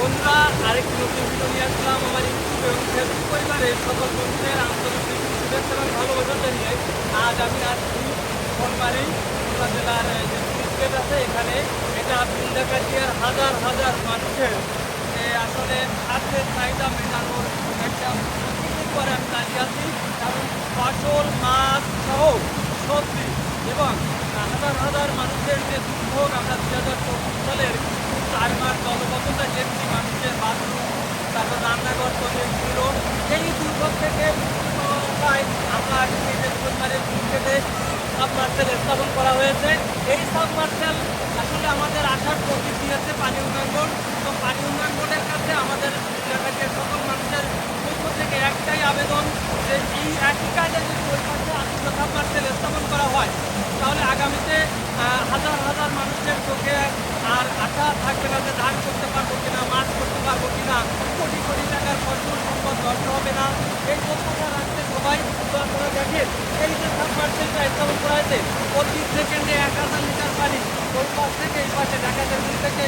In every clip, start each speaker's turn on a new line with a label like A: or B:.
A: বন্ধুরা, আরেকটি নতুন ভিডিও নিয়ে আসলাম আমার ইউটিউব এবং ফেসবুক পরিবারের সকল বন্ধুদের আন্তরিক শুভেচ্ছা এবং ভালোবাসা জানিয়ে আজ আমি আসছি কোনবাড়ি খুলনা জেলার যে স্টেট আছে এখানে। এটা বিন্দাকাটিয়ার হাজার হাজার মানুষের আসলে খাদ্যের চাহিদা মেটানোর একটা প্রকৃতির পরে আমি দাঁড়িয়ে আছি। কারণ ফসল, মাছ সহ সবজি এবং হাজার হাজার মানুষের যে দুর্ভোগ আমরা 2024 সালের 4 মাস জলবদ্ধতা দেখছি, মানুষের বাথরুম, তারপর রান্নাঘর তৈরি ছিল। সেই দুর্ভোগ থেকে মুক্তি পাওয়ার উপায় আমরা আজকে যে কোনবাড়ির ক্রিকেটে সাবমার্সেল স্থাপন করা হয়েছে। এই সাবমার্সেল আসলে আমাদের আশার প্রতীক দিয়েছে পানি উন্নয়ন বোর্ড। তো পানি উন্নয়ন বোর্ডের কাছে আমাদের এলাকার সকল মানুষের পক্ষ থেকে একটাই আবেদন যে এই একই কাজে যদি ওই পাশে আরেকটা সাবমার্সেল স্থাপন করা হয় তাহলে আগামীতে হাজার হাজার মানুষের চোখে আর আশা থাকবে না যে ধান করতে পারবো কিনা, মাছ করতে পারবো কিনা, কোটি কোটি টাকার ফসল সম্পদ নষ্ট হবে না। এই প্রত্যাশা রাখতে সবাই। তো আপনারা দেখেন এই যে সাবমার্সেলটা স্থাপন করা হয়েছে, প্রতি সেকেন্ডে 1000 লিটার পানি ওই পাশ থেকে এই পাশে ঢাকা জেল থেকে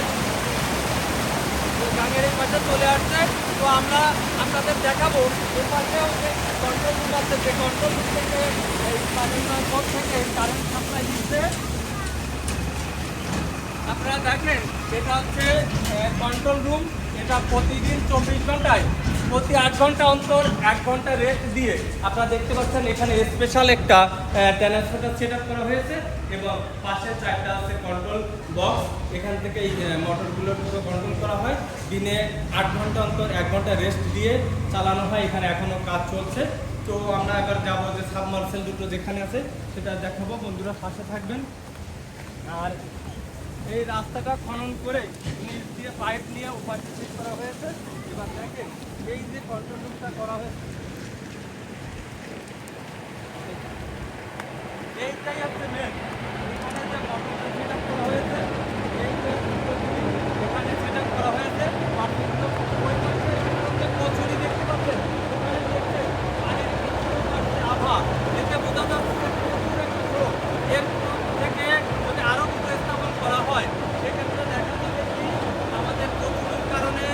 A: গাঙের এই পাশে চলে আসছে। তো আমরা আপনাদের দেখাবো এই পাশেও যে কন্ট্রোল রুম আছে, যে কন্ট্রোল রুম থেকে এই পানি উন্নয়ন বোর্ড থেকে কারেন্ট সাপ্লাই দিচ্ছে। আপনারা দেখেন এটা হচ্ছে কন্ট্রোল রুম। এটা প্রতিদিন 24 ঘন্টায় প্রতি 8 ঘন্টা অন্তর 1 ঘন্টা রেস্ট দিয়ে আপনারা দেখতে পাচ্ছেন এখানে স্পেশাল একটা ট্রান্সফর্মার সেট আপ করা হয়েছে এবং পাশে 4টা আছে কন্ট্রোল বক্স। এখান থেকে এই মোটরগুলো কন্ট্রোল করা হয়। দিনে 8 ঘন্টা অন্তর 1 ঘন্টা রেস্ট দিয়ে চালানো হয়। এখানে এখনও কাজ চলছে। তো আমরা এবার যাবো যে সাবমার্সেল দুটো যেখানে আছে সেটা দেখাবো। বন্ধুরা পাশে থাকবেন। আর এই রাস্তাটা খনন করে নিচ দিয়ে পাইপ নিয়ে উপায় ঠিক করা হয়েছে। এবার দেখেন এই যে কন্ট্রোল রুমটা করা হয়েছে, এইটাই হচ্ছে মেন। এখানে যে মোটরটা সেট আপ করা হয়েছে, এই যে এখানে সেট আপ করা হয়েছে পানিগুলো ওই পাশে যে কচুরি দেখতে পাচ্ছেন ওখানে দেখতে পানির আভা এতে বোঝা যাচ্ছে প্রচুর একটা স্রোত। এর থেকে যদি আরও কিছু স্থাপন করা হয় সেক্ষেত্রে দেখা যাবে কি আমাদের কচুরির কারণে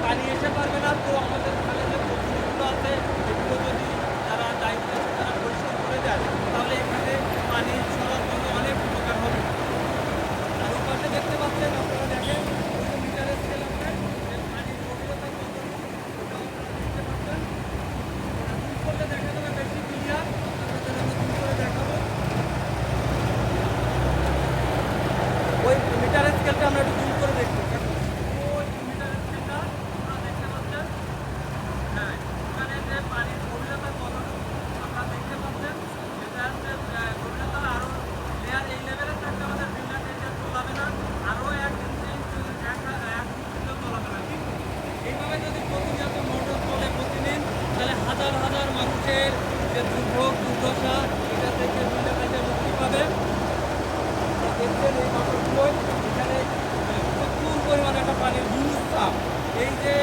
A: পানি এসে পারবে না। তো আমাদের খালে যে কচুরিগুলো আছে এগুলো যদি তারা দায়িত্ব তারা পরিষ্কার করে দেয় তাহলে এখানে পানি ছড়ার জন্য অনেক উপকার হবে। আর ওই পাশে দেখতে পাচ্ছেন, আপনারা দেখেন মিটারের স্কেল আছে, পানির গভীরতা কত ওটাও আপনারা দেখতে পাচ্ছেন। জুম করলে দেখা যাবে বেশি ক্লিয়ার। আপনাদের আমি জুম করে দেখাবো। ওই মিটারের স্কেলটা আমরা একটু জুম করে দেখবো। ওই মিটারের স্কেলটা আপনারা দেখতে পাচ্ছেন। হ্যাঁ, ওখানে যে পানির গভীরতা কতটুকু আপনারা দেখতে পাচ্ছেন। এটা হচ্ছে গভীরতা আরও লেয়ার এই লেভেলে থাকলে আমাদের বিল্ডার এটা চলাবে না। আরও 1 ইঞ্চি 1 ইঞ্চিও চলাবে না। কিন্তু এইভাবে যদি প্রতিনিয়ত মোটর চলে প্রতিদিন তাহলে হাজার হাজার মানুষের যে দুর্ভোগ দুর্দশা এটা থেকে বিল্ডার থেকে মুক্তি পাবে। দেখছেন এই মোটরগুলো এখানে প্রচুর পরিমাণে একটা পানির হিউজ চাপ। এই যে